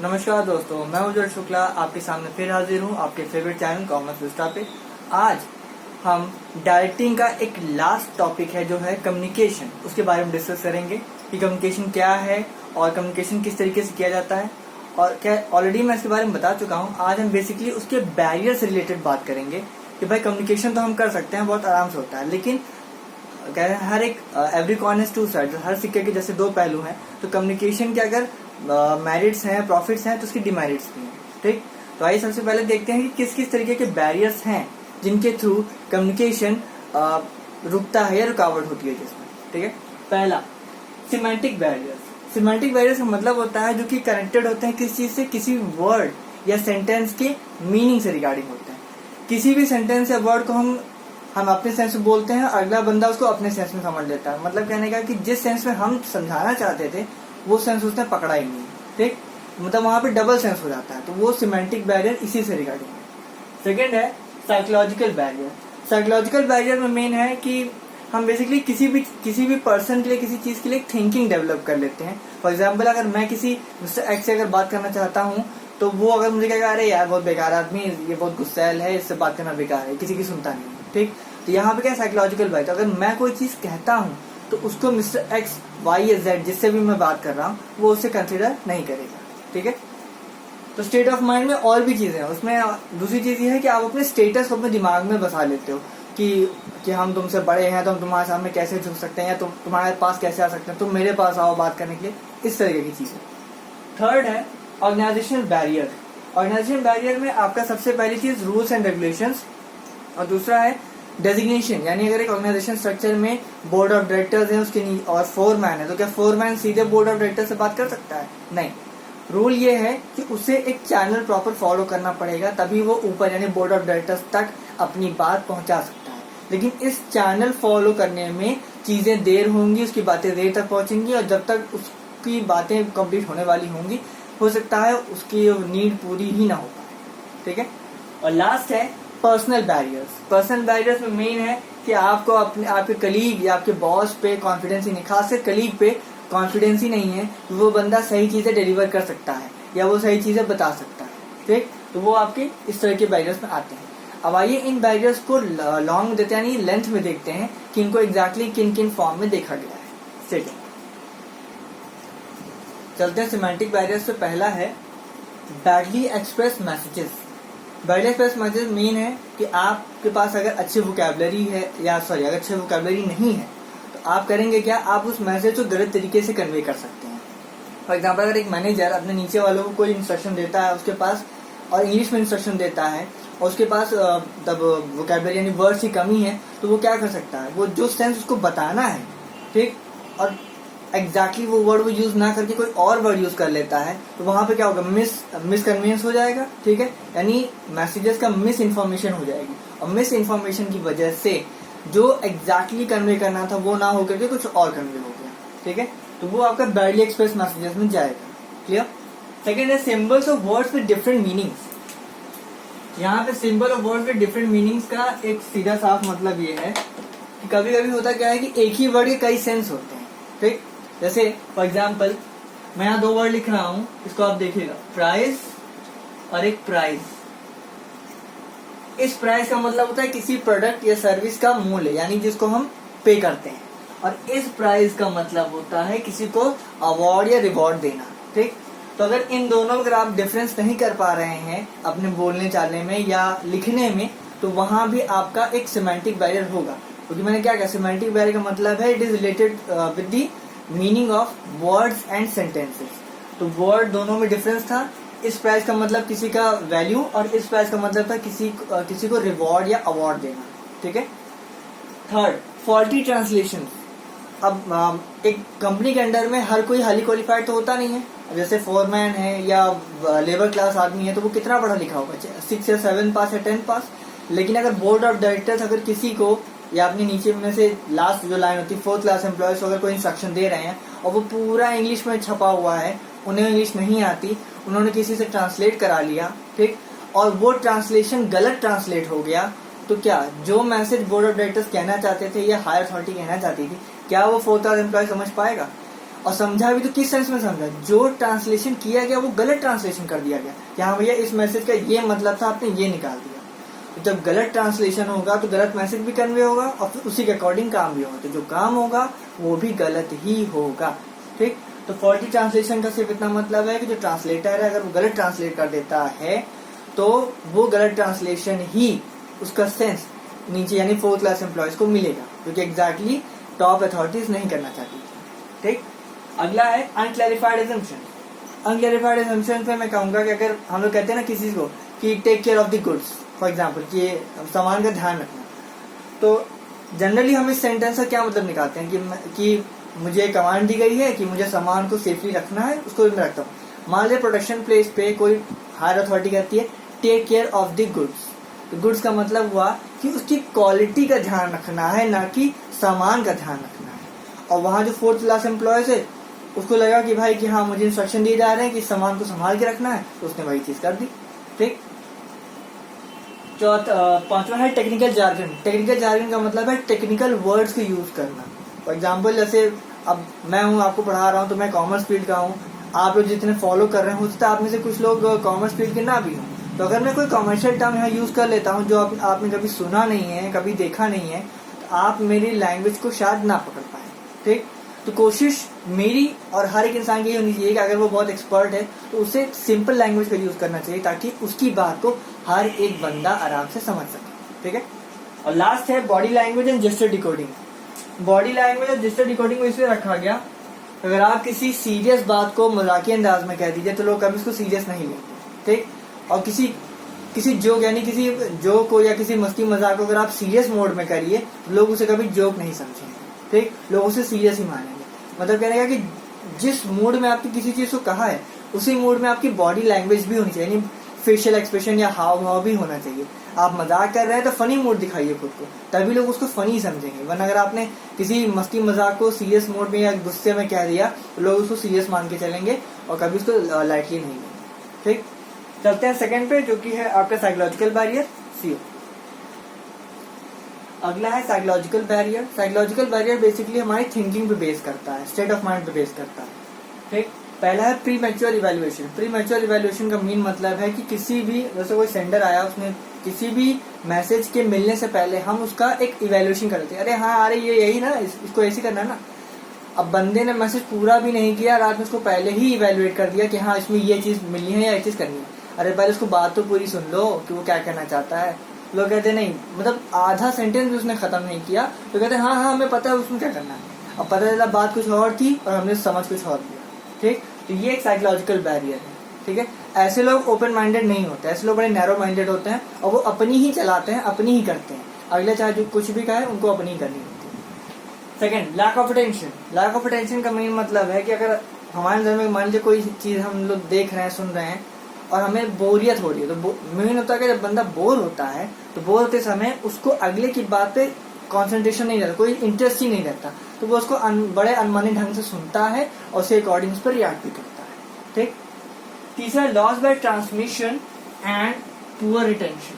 नमस्कार दोस्तों, मैं उज्जवल शुक्ला आपके सामने फिर हाजिर हूँ आपके फेवरेट चैनल कॉमर्स विस्टा पे। आज हम डायरेक्टिंग का एक लास्ट टॉपिक है जो है कम्युनिकेशन, उसके बारे में डिस्कस करेंगे कि कम्युनिकेशन क्या है और कम्युनिकेशन किस तरीके से किया जाता है। और क्या ऑलरेडी मैं इसके बारे में बता चुका हूँ। आज हम बेसिकली उसके बैरियर से रिलेटेड बात करेंगे कि भाई कम्युनिकेशन तो हम कर सकते हैं, बहुत आराम से होता है, लेकिन कह रहे हैं हर एक every coin has two sides, हर सिक्के के जैसे दो पहलू हैं। तो कम्युनिकेशन के अगर मेरिट्स हैं, प्रॉफिट्स हैं, तो उसकी डिमेरिट्स भी हैं। ठीक, तो आइए सबसे पहले देखते हैं कि किस किस तरीके के बैरियर्स हैं जिनके थ्रू कम्युनिकेशन रुकता है या रुकावट होती है जिसमें। ठीक है, पहला सिमेंटिक बैरियर्स। सिमेंटिक बैरियर्स का मतलब होता है जो कि कनेक्टेड होते हैं किस चीज से, किसी वर्ड या सेंटेंस के मीनिंग से रिगार्डिंग होते हैं। किसी भी सेंटेंस या वर्ड को हम अपने सेंस में बोलते हैं, अगला बंदा उसको अपने सेंस में समझ लेता है। मतलब कहने का कि जिस सेंस में हम समझाना चाहते थे वो सेंस उसने पकड़ा ही नहीं। ठीक, मतलब वहां पे डबल सेंस हो जाता है, तो वो सिमेंटिक बैरियर इसी से रिगार्डिंग है। सेकेंड है साइकोलॉजिकल बैरियर। साइकोलॉजिकल बैरियर में मेन है कि हम बेसिकली किसी भी पर्सन के लिए, किसी चीज के लिए थिंकिंग डेवलप कर लेते हैं। फॉर एग्जाम्पल, अगर मैं किसी मिस्टर एक्स से अगर बात करना चाहता हूँ तो वो अगर मुझे कहेगा अरे यार बहुत बेकार आदमी, ये बहुत गुस्सैल है, इससे बात करना बेकार है, किसी की सुनता नहीं है। ठीक, तो यहाँ पे क्या साइकोलॉजिकल बैरियर, अगर मैं कोई चीज कहता हूँ तो उसको मिस्टर एक्स वाई या जेड जिससे भी मैं बात कर रहा हूँ वो उसे कंसिडर नहीं करेगा। ठीक है, तो स्टेट ऑफ माइंड में और भी चीजें हैं। उसमें दूसरी चीज ये है कि आप अपने स्टेटस को अपने दिमाग में बसा लेते हो कि हम तुमसे बड़े हैं तो हम तुम्हारे सामने कैसे झुक सकते हैं, या तुम्हारे पास कैसे आ सकते हैं, तुम मेरे पास आओ बात करने के लिए, इस तरीके की चीजें। थर्ड है ऑर्गेनाइजेशनल बैरियर। ऑर्गेनाइजेशन बैरियर में आपका सबसे पहली चीज रूल्स एंड रेगुलेशंस, और दूसरा है डेजिग्नेशन। यानी अगर एक ऑर्गेनाइजेशन स्ट्रक्चर में बोर्ड ऑफ डायरेक्टर्स है उसके और फोरमैन है, तो क्या फोरमैन सीधे बोर्ड ऑफ डायरेक्टर से बात कर सकता है? नहीं। रूल ये है कि उसे एक चैनल प्रॉपर फॉलो करना पड़ेगा, तभी वो ऊपर यानी बोर्ड ऑफ डायरेक्टर्स तक अपनी बात पहुंचा सकता है। लेकिन इस चैनल फॉलो करने में चीजें देर होंगी, उसकी बातें देर तक पहुंचेंगी, और जब तक उसकी बातें कंप्लीट होने वाली होंगी हो सकता है उसकी नीड पूरी ही ना हो पाए। ठीक है, और लास्ट है पर्सनल बैरियर्स। पर्सनल बैरियर्स में मेन है कि आपको आपके कलीग या आपके बॉस पे कॉन्फिडेंस ही नहीं, खासकर कलीग पे कॉन्फिडेंस ही नहीं है कि वो बंदा सही चीजें डिलीवर कर सकता है या वो सही चीजें बता सकता है। ठीक, तो वो आपके इस तरह के बैरियर्स में आते हैं। अब आइए इन बैरियर्स को लॉन्ग देते हैं यानी लेंथ में देखते हैं कि इनको एग्जैक्टली किन किन फॉर्म में देखा गया है। ठीक है, चलते हैं सिमेंटिक बैरियर्स पे। पहला है badly express messages. Badly express message main है कि आपके पास अगर अच्छी वोकैबुलरी है अगर अच्छी वोकैबुलरी नहीं है तो आप करेंगे क्या, आप उस मैसेज को गलत तरीके से कन्वे कर सकते हैं। फॉर एग्जाम्पल, अगर एक मैनेजर अपने नीचे वालों को कोई इंस्ट्रक्शन देता है उसके पास, और इंग्लिश में इंस्ट्रक्शन देता है और उसके पास तब वोकैबुलरी यानी वर्ड्स की कमी है, तो वो क्या कर सकता है, वो जो सेंस उसको बताना है, ठीक, और एग्जैक्टली वो वर्ड वो यूज ना करके कोई और वर्ड यूज कर लेता है, तो वहां पे क्या होगा, मिस कन्वीनियंस हो जाएगा। ठीक है, यानी मैसेजेस का मिस इन्फॉर्मेशन हो जाएगी, और मिस इन्फॉर्मेशन की वजह से जो एग्जैक्टली कन्वे करना था वो ना होकर के कुछ और कन्वे हो गया। ठीक है, तो वो आपका बैडली एक्सप्रेस मैसेजेस में जाएगा। क्लियर। सेकेंड है symbols of words with different meanings. यहाँ पे symbol of words with different meanings का एक सीधा साफ मतलब ये है कि कभी कभी होता क्या है कि एक ही वर्ड के कई सेंस होते हैं। ठीक, जैसे फॉर एग्जाम्पल मैं यहाँ दो वर्ड लिख रहा हूँ, इसको आप देखिएगा, प्राइस और एक प्राइस। इस प्राइस का मतलब होता है किसी प्रोडक्ट या सर्विस का मूल्य, यानी जिसको हम पे करते हैं, और इस प्राइस का मतलब होता है किसी को अवार्ड या रिवॉर्ड देना। ठीक, तो अगर इन दोनों में अगर आप डिफरेंस नहीं कर पा रहे हैं अपने बोलने चालने में या लिखने में, तो वहां भी आपका एक सिमेंटिक बैरियर होगा। क्योंकि मैंने क्या कहा, सिमेंटिक बैरियर का मतलब है it is related with the meaning of words and sentences. तो वर्ड दोनों में डिफरेंस था। इस प्राइस का मतलब किसी का वैल्यू, और इस प्राइस का मतलब था किसी को रिवॉर्ड या अवार्ड देना। ठीक है। Third, faulty translation. अब एक कंपनी के अंडर में हर कोई हाईली क्वालिफाइड तो होता नहीं है। जैसे फोरमैन है या लेबर क्लास आदमी है तो वो कितना पढ़ा लिखा होगा, 6 या 7 पास या 10 पास। लेकिन अगर बोर्ड ऑफ डायरेक्टर्स अगर किसी को या अपने नीचे में से लास्ट जो लाइन होती है 4th क्लास एम्प्लॉयज अगर कोई इंस्ट्रक्शन दे रहे हैं और वो पूरा इंग्लिश में छपा हुआ है, उन्हें इंग्लिश नहीं आती, उन्होंने किसी से ट्रांसलेट करा लिया, ठीक, और वो ट्रांसलेशन गलत ट्रांसलेट हो गया, तो क्या जो मैसेज बोर्ड ऑफ डायरेक्टर्स कहना चाहते थे या हायर अथॉरिटी कहना चाहती थी, क्या वो 4th क्लास एम्प्लॉय समझ पाएगा? और समझा भी तो किस सेंस में समझा, जो ट्रांसलेशन किया गया वो गलत ट्रांसलेशन कर दिया गया कि हाँ भैया इस मैसेज का ये मतलब था, आपने ये निकाल दिया। तो जब गलत ट्रांसलेशन होगा तो गलत मैसेज भी कन्वे होगा और फिर उसी के अकॉर्डिंग काम भी होगा, तो जो काम होगा वो भी गलत ही होगा। ठीक, तो फॉल्टी ट्रांसलेशन का सिर्फ इतना मतलब है कि जो ट्रांसलेटर है अगर वो गलत ट्रांसलेट कर देता है तो वो गलत ट्रांसलेशन ही उसका सेंस नीचे यानी फोर्थ क्लास एम्प्लॉयज को मिलेगा, क्योंकि एग्जैक्टली टॉप अथॉरिटीज नहीं करना चाहती। ठीक, अगला है अनक्लैरिफाइड एजम्पशन। अनक्लैरिफाइड एजम्पशन पे मैं कहूंगा कि अगर हम लोग कहते हैं ना किसी को कि take care of the goods, for example कि सामान का ध्यान रखना, तो जनरली हम इस सेंटेंस का क्या मतलब निकालते हैं कि मुझे कमांड दी गई है कि मुझे सामान को सेफली रखना है, उसको मैं रखता हूँ। मान लीजिए प्रोडक्शन प्लेस पे कोई हायर अथॉरिटी कहती है take care of the goods, तो गुड्स का मतलब हुआ कि उसकी क्वालिटी का ध्यान रखना है, ना कि सामान का ध्यान रखना है। और वहां जो फोर्थ क्लास एम्प्लॉयज है उसको लगा कि भाई कि हाँ मुझे इंस्ट्रक्शन दिए जा रहे हैं कि सामान को संभाल के रखना है, तो उसने वही चीज कर दी। ठीक, पांचवा है टेक्निकल जार्गन। टेक्निकल जार्गन का मतलब है टेक्निकल वर्ड्स को यूज करना। फॉर एग्जाम्पल जैसे अब मैं हूँ, आपको पढ़ा रहा हूँ, तो मैं कॉमर्स फील्ड का हूँ, आप लोग जितने फॉलो कर रहे हैं हो सकता है आप में से कुछ लोग कॉमर्स फील्ड के ना भी हों, तो अगर मैं कोई कॉमर्शियल टर्म यहाँ यूज कर लेता हूँ जो आपने कभी सुना नहीं है, कभी देखा नहीं है, तो आप मेरी लैंग्वेज को शायद ना पकड़ पाए। ठीक, तो कोशिश मेरी और हर एक इंसान की होनी चाहिए कि अगर वो बहुत एक्सपर्ट है तो उसे सिंपल लैंग्वेज का यूज करना चाहिए ताकि उसकी बात को हर एक बंदा आराम से समझ सके। ठीक है, और लास्ट है body language and gesture decoding. Body language और जेस्चर डिकोडिंग को इसलिए रखा गया, अगर आप किसी सीरियस बात को मजाकिया अंदाज में कह दीजिए तो लोग कभी उसको सीरियस नहीं लेंगे। ठीक, और किसी जोक यानी किसी जोक को या किसी मस्ती मजाक को अगर आप सीरियस मोड में करिए तो लोग उसे कभी जोक नहीं समझेंगे। ठीक, लोग उसे सीरियस ही मानेंगे। मतलब कहने का कि जिस मूड में आपकी किसी चीज को कहा है उसी मूड में आपकी बॉडी लैंग्वेज भी होनी चाहिए, यानी फेशियल एक्सप्रेशन या हाव भाव भी होना चाहिए। आप मजाक कर रहे हैं तो फनी मूड दिखाइए खुद को, तभी लोग उसको फनी समझेंगे। वरना अगर आपने किसी मस्ती मजाक को सीरियस मोड में या गुस्से में कह दिया तो लोग उसको सीरियस मान के चलेंगे और कभी उसको लाइटली नहीं लेंगे। ठीक, चलते हैं सेकंड पे, जो कि है आपका साइकोलॉजिकल बैरियर, सीओ। अगला है psychological barrier. Psychological barrier basically हमारी थिंकिंग पे बेस करता है, स्टेट ऑफ माइंड पे बेस करता है। ठीक, पहला है pre mature evaluation. Pre mature evaluation का मेन मतलब है कि किसी भी, जैसे कोई सेंडर आया, उसने किसी भी मैसेज के मिलने से पहले हम उसका एक इवैल्यूएशन करते हैं। अरे हाँ, अरे ये यही ना, इसको ऐसे करना है ना। अब बंदे ने मैसेज पूरा भी नहीं किया, रात में उसको पहले ही इवैल्यूएट कर दिया कि हाँ इसमें ये चीज मिलनी है या ये चीज करनी है। अरे पहले उसको बात तो पूरी सुन लो कि वो क्या कहना चाहता है। लोग कहते नहीं, मतलब आधा सेंटेंस भी उसने खत्म नहीं किया तो कहते हाँ हाँ हमें पता है उसमें क्या करना है। अब पता चला बात कुछ और थी और हमने समझ कुछ और दिया। ठीक, तो ये एक साइकोलॉजिकल बैरियर है। ठीक है, ऐसे लोग ओपन माइंडेड नहीं होते, ऐसे लोग बड़े नैरो माइंडेड होते हैं और वो अपनी ही चलाते हैं, अपनी ही करते हैं। अगले चाहे जो कुछ भी कहे उनको अपनी ही करनी होती है। Second, lack of attention. Lack of attention का मेन मतलब है कि अगर हमारे अंदर में मान लीजिए कोई चीज हम लोग देख रहे हैं, सुन रहे हैं और हमें बोरियत हो रही है, तो मेन होता है कि जब बंदा बोर होता है तो बोर होते समय उसको अगले की बात पे कंसंट्रेशन नहीं रहता, कोई इंटरेस्ट ही नहीं रहता, तो वो उसको बड़े अनमने ढंग से सुनता है और उसके अकॉर्डिंग उस पर रिएक्ट भी करता है। ठीक, तीसरा loss by transmission and poor retention.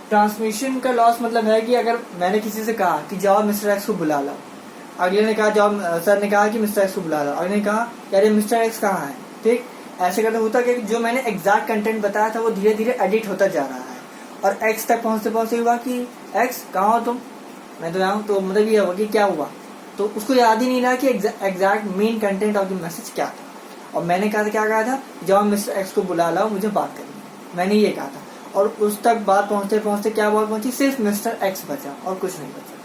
Transmission का लॉस मतलब है कि अगर मैंने किसी से कहा कि जाओ मिस्टर एक्स को बुला लाओ, अगले ने कहा जाओ, सर ने कहा कि मिस्टर एक्स को बुला लाओ, अगले ने कहा यार मिस्टर एक्स कहाँ है। ठीक, ऐसे करते होता कि जो मैंने एग्जैक्ट कंटेंट बताया था वो धीरे धीरे एडिट होता जा रहा है और एक्स तक पहुंचते पहुंचते हुआ कि एक्स कहाँ हो तुम, मैं तो यहाँ, तो मतलब ये हुआ कि क्या हुआ, तो उसको याद ही नहीं रहा कि exact main content of the message क्या था। और मैंने कहा था, क्या कहा था, जब मिस्टर एक्स को बुला लाओ मुझे बात करनी है, मैंने ये कहा था। और उस तक बात पहुंचते पहुंचते क्या बात पहुंची, सिर्फ मिस्टर एक्स बचा और कुछ नहीं बचा।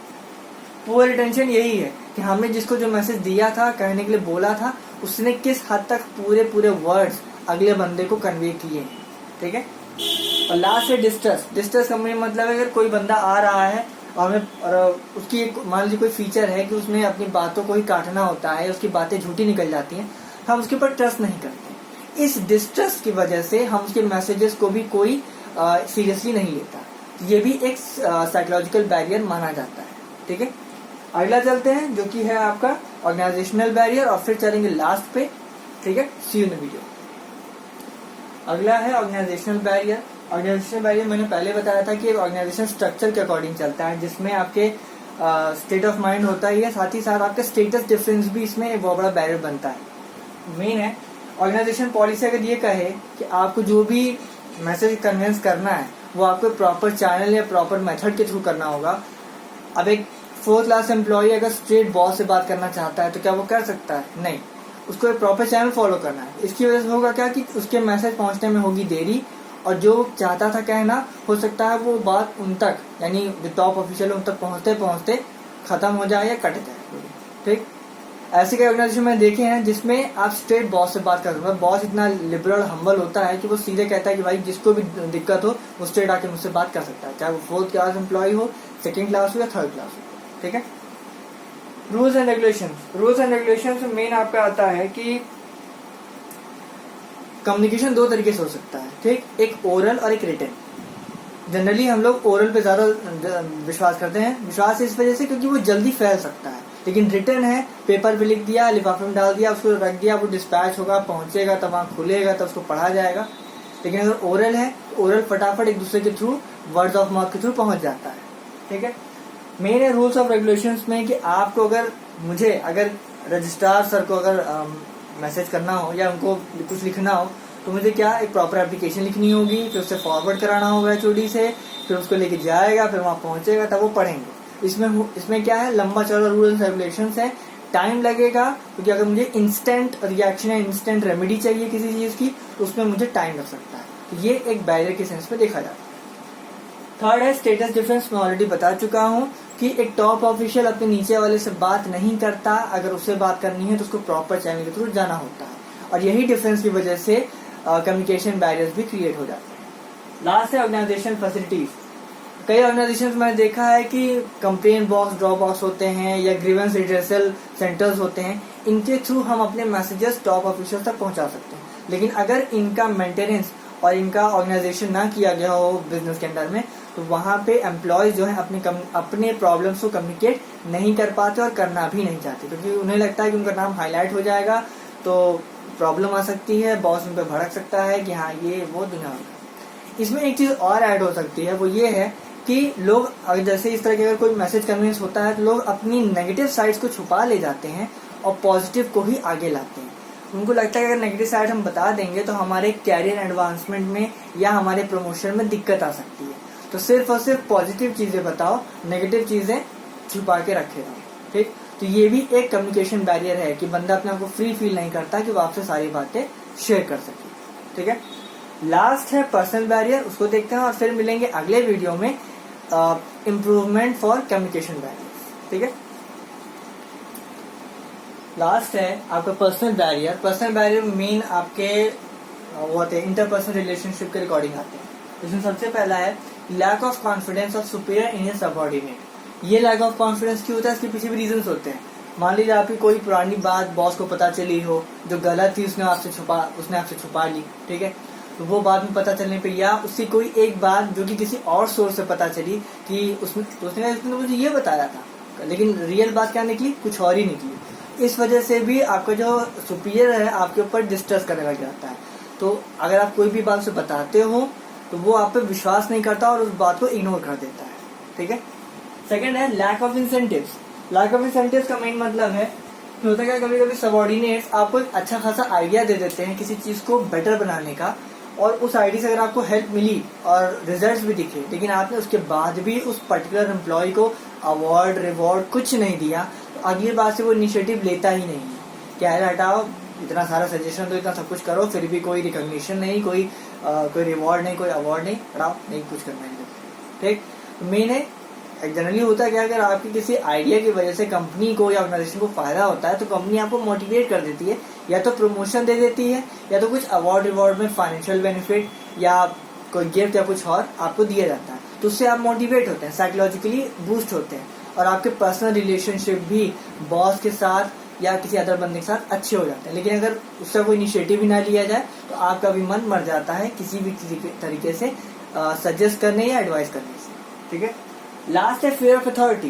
पुअर रिटेंशन यही है कि हमने जिसको जो मैसेज दिया था, कहने के लिए बोला था, उसने किस हद तक पूरे वर्ड्स अगले बंदे को कन्वे किए हैं। ठीक है, और लास्ट है डिस्ट्रेस। डिस्ट्रेस का मतलब है अगर कोई बंदा आ रहा है और उसकी एक मान लीजिए कोई फीचर है कि उसने अपनी बातों को ही काटना होता है, उसकी बातें झूठी निकल जाती हैं, हम उसके ऊपर ट्रस्ट नहीं करते। इस डिस्ट्रेस की वजह से हम उसके मैसेजेस को भी कोई सीरियसली नहीं लेता। ये भी एक साइकोलॉजिकल बैरियर माना जाता है। ठीक है, अगला चलते हैं जो कि है आपका ऑर्गेनाइजेशनल बैरियर और फिर चलेंगे लास्ट पे। ठीक है, सी यू इन द वीडियो। अगला है ऑर्गेनाइजेशनल बैरियर। ऑर्गेनाइजेशनल बैरियर मैंने पहले बताया था कि ऑर्गेनाइजेशन स्ट्रक्चर के अकॉर्डिंग चलता है, जिसमें आपके स्टेट ऑफ माइंड होता ही है, साथ ही साथ आपका स्टेटस डिफरेंस भी इसमें एक बहुत बड़ा बैरियर बनता है। मेन है ऑर्गेनाइजेशन पॉलिसी अगर ये कहे कि आपको जो भी मैसेज कन्वेंस करना है वो आपको प्रॉपर चैनल या प्रॉपर मेथड के थ्रू करना होगा। अब एक 4th क्लास एम्प्लॉय अगर स्ट्रेट बॉस से बात करना चाहता है तो क्या वो कर सकता है? नहीं, उसको एक प्रॉपर चैनल फॉलो करना है। इसकी वजह से होगा क्या कि उसके मैसेज पहुंचने में होगी देरी, और जो चाहता था कहना हो सकता है वो बात उन तक, यानी टॉप ऑफिशियल उन तक पहुंचते पहुंचते खत्म हो जाए या कट जाए। ठीक, ऐसे कई ऑर्गेनाइजेशन मैंने देखे हैं जिसमें आप स्ट्रेट बॉस से बात कर सकते हैं। बॉस इतना लिबरल हम्बल होता है कि वो सीधे कहता है कि भाई जिसको भी दिक्कत हो वो स्ट्रेट आके मुझसे बात कर सकता है, चाहे वो 4th क्लास एम्प्लॉय हो, 2nd क्लास हो या 3rd क्लास हो। ठीक है। रूल्स एंड रेगुलेशन मेन आपका आता है कि कम्युनिकेशन 2 तरीके से हो सकता है। ठीक, एक ओरल और एक रिटन। जनरली हम लोग ओरल पे ज्यादा विश्वास करते हैं। विश्वास इस वजह से क्योंकि वो जल्दी फैल सकता है, लेकिन रिटन है पेपर पे लिख दिया, लिफाफे में डाल दिया, उसको रख दिया, वो डिस्पैच होगा, पहुंचेगा, तब वहां खुलेगा, तब उसको पढ़ा जाएगा। लेकिन अगर ओरल है, ओरल फटाफट एक दूसरे के थ्रू, वर्ड ऑफ माउथ के थ्रू पहुंच जाता है। ठीक है। मेन है रूल्स ऑफ रेगुलेशंस में कि आपको अगर रजिस्ट्रार सर को अगर मैसेज करना हो या उनको कुछ लिखना हो तो मुझे क्या एक प्रॉपर एप्लीकेशन लिखनी होगी, फिर उससे फॉरवर्ड कराना होगा एचओडी से, फिर उसको लेके जाएगा, फिर वहां पहुंचेगा, तब वो पढ़ेंगे। इसमें क्या है, लंबा चौड़ा रूल्स रेगुलेशंस है, टाइम लगेगा, क्योंकि अगर मुझे इंस्टेंट रिएक्शन या इंस्टेंट रेमेडी चाहिए किसी चीज की तो उसमें मुझे टाइम लग सकता है। तो ये एक बैरियर के सेंस में देखा जाता है। 3rd है स्टेटस डिफरेंस। मैं ऑलरेडी बता चुका हूँ कि एक टॉप ऑफिशियल अपने नीचे वाले से बात नहीं करता, अगर उससे बात करनी है तो उसको प्रॉपर चैनल के थ्रू जाना होता है, और यही डिफरेंस की वजह से कम्युनिकेशन बैरियर्स भी क्रिएट हो जाते हैं। लास्ट है ऑर्गेनाइजेशन फैसिलिटीज। कई ऑर्गेनाइजेशन मैंने देखा है कि कंप्लेन बॉक्स, ड्रॉप बॉक्स होते हैं या ग्रीवेंस रिड्रेसल सेंटर्स होते हैं, इनके थ्रू हम अपने मैसेजेस टॉप ऑफिशियल तक पहुंचा सकते हैं। लेकिन अगर इनका मेंटेनेंस और इनका ऑर्गेनाइजेशन ना किया गया हो बिजनेस के अंदर में, तो वहां पे एम्प्लॉयज जो है अपने प्रॉब्लम्स को कम्युनिकेट नहीं कर पाते और करना भी नहीं चाहते, क्योंकि उन्हें लगता है कि उनका नाम हाईलाइट हो जाएगा तो प्रॉब्लम आ सकती है, बॉस उन पर भड़क सकता है कि हाँ ये वो दुनिया होगा। इसमें एक चीज और ऐड हो सकती है, वो ये है कि लोग अगर जैसे इस तरह के अगर कोई मैसेज कन्वेंस होता है तो लोग अपनी नेगेटिव साइड्स को छुपा ले जाते हैं और पॉजिटिव को ही आगे लाते हैं। उनको लगता है कि अगर नेगेटिव साइड हम बता देंगे तो हमारे कैरियर एडवांसमेंट में या हमारे प्रमोशन में दिक्कत आ सकती है, तो सिर्फ और सिर्फ पॉजिटिव चीजें बताओ, नेगेटिव चीजें छुपा के रखे रहो। ठीक, तो ये भी एक कम्युनिकेशन बैरियर है कि बंदा अपने आप को फ्री फील नहीं करता कि वो आपसे सारी बातें शेयर कर सके। ठीक है। लास्ट है पर्सनल बैरियर, उसको देखते हैं और फिर मिलेंगे अगले वीडियो में इम्प्रूवमेंट फॉर कम्युनिकेशन बैरियर। ठीक है। लास्ट है आपका personal barrier. Personal barrier main आपके वो होते हैं इंटरपर्सनल रिलेशनशिप के रिकॉर्डिंग आते हैं। इसमें सबसे पहला है lack of confidence of superior in a subordinate. ये लैक ऑफ कॉन्फिडेंस क्यों होता है, इसके पीछे भी रीजंस होते हैं। मान लीजिए आपकी कोई पुरानी बात बॉस को पता चली हो जो गलत थी, उसने आपसे छुपा ली। ठीक है, तो वो बाद में पता चलने पे, या उसकी कोई एक बात जो कि किसी और सोर्स से पता चली कि उसने मुझे ये बताया था, लेकिन रियल बात क्या निकली, कुछ और ही निकली। इस वजह से भी आपका जो सुपीरियर है आपके ऊपर डिस्ट्रस्ट करने लग जाता है। तो अगर आप कोई भी बात उसे बताते हो तो वो आप पे विश्वास नहीं करता और उस बात को इग्नोर कर देता है। ठीक है। सेकंड है lack of incentives. Lack of incentives का मेन मतलब है कि होता है कभी कभी सबऑर्डिनेट्स आपको एक अच्छा खासा आइडिया दे देते हैं किसी चीज को बेटर बनाने का, और उस आइडिया से अगर आपको हेल्प मिली और रिजल्ट्स भी दिखे, लेकिन आपने उसके बाद भी उस पर्टिकुलर एम्प्लॉय को अवार्ड रिवॉर्ड कुछ नहीं दिया, तो अगली बार से वो इनिशिएटिव लेता ही नहीं है। क्या है, हटाओ, इतना सारा सजेशन दो, इतना सब कुछ करो, फिर भी कोई रिकॉग्निशन नहीं, कोई रिवॉर्ड नहीं, कोई अवार्ड नहीं, हटाओ, नहीं कुछ करना है। ठीक, मेन है जनरली होता है क्या, अगर आपकी किसी आइडिया की वजह से कंपनी को या ऑर्गेनाइजेशन को फायदा होता है तो कंपनी आपको मोटिवेट कर देती है, या तो प्रमोशन दे देती है या तो कुछ अवार्ड रिवॉर्ड में फाइनेंशियल बेनिफिट या कोई गिफ्ट या कुछ और आपको दिया जाता है। तो उससे आप मोटिवेट होते हैं, साइकोलॉजिकली बूस्ट होते हैं, और आपके पर्सनल रिलेशनशिप भी बॉस के साथ या किसी अदर बंदे के साथ अच्छे हो जाते हैं। लेकिन अगर उसका कोई इनिशिएटिव ही ना लिया जाए तो आपका भी मन मर जाता है किसी भी तरीके से सजेस्ट करने या एडवाइस करने से। ठीक है। लास्ट है fear of authority.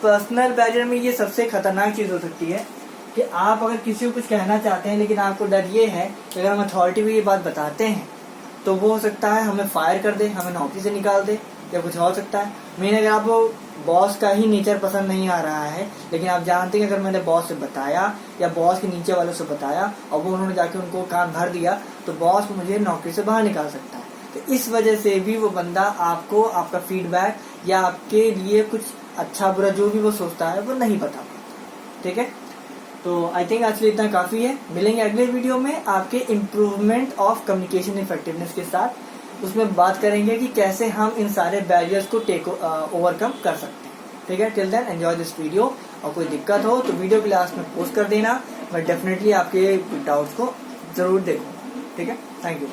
Personal barrier में ये सबसे खतरनाक चीज हो सकती है कि आप अगर किसी को कुछ कहना चाहते हैं लेकिन आपको डर ये है कि अगर हम अथॉरिटी को ये बात बताते हैं तो वो हो सकता है हमें फायर कर दे, हमें नौकरी से निकाल दे, या कुछ और सकता है। मेन अगर आपको बॉस का ही नेचर पसंद नहीं आ रहा है, लेकिन आप जानते हैं कि अगर मैंने बॉस से बताया या बॉस के नीचे वालों से बताया और वो उन्होंने जाके उनको काम भर दिया तो बॉस मुझे नौकरी से बाहर निकाल सकता है। तो इस वजह से भी वो बंदा आपको आपका फीडबैक या आपके लिए कुछ अच्छा बुरा जो भी वो सोचता है वो नहीं बता पाता। ठीक है, तो आई थिंक आज के लिए इतना काफी है। मिलेंगे अगले वीडियो में आपके इम्प्रूवमेंट ऑफ कम्युनिकेशन इफेक्टिवनेस के साथ। उसमें बात करेंगे कि कैसे हम इन सारे बैरियर्स को ओवरकम कर सकते हैं। ठीक है, till then enjoy this video. और कोई दिक्कत हो तो वीडियो के लास्ट में पोस्ट कर देना, मैं डेफिनेटली आपके डाउट्स को जरूर देखूंगा। ठीक है, थैंक यू।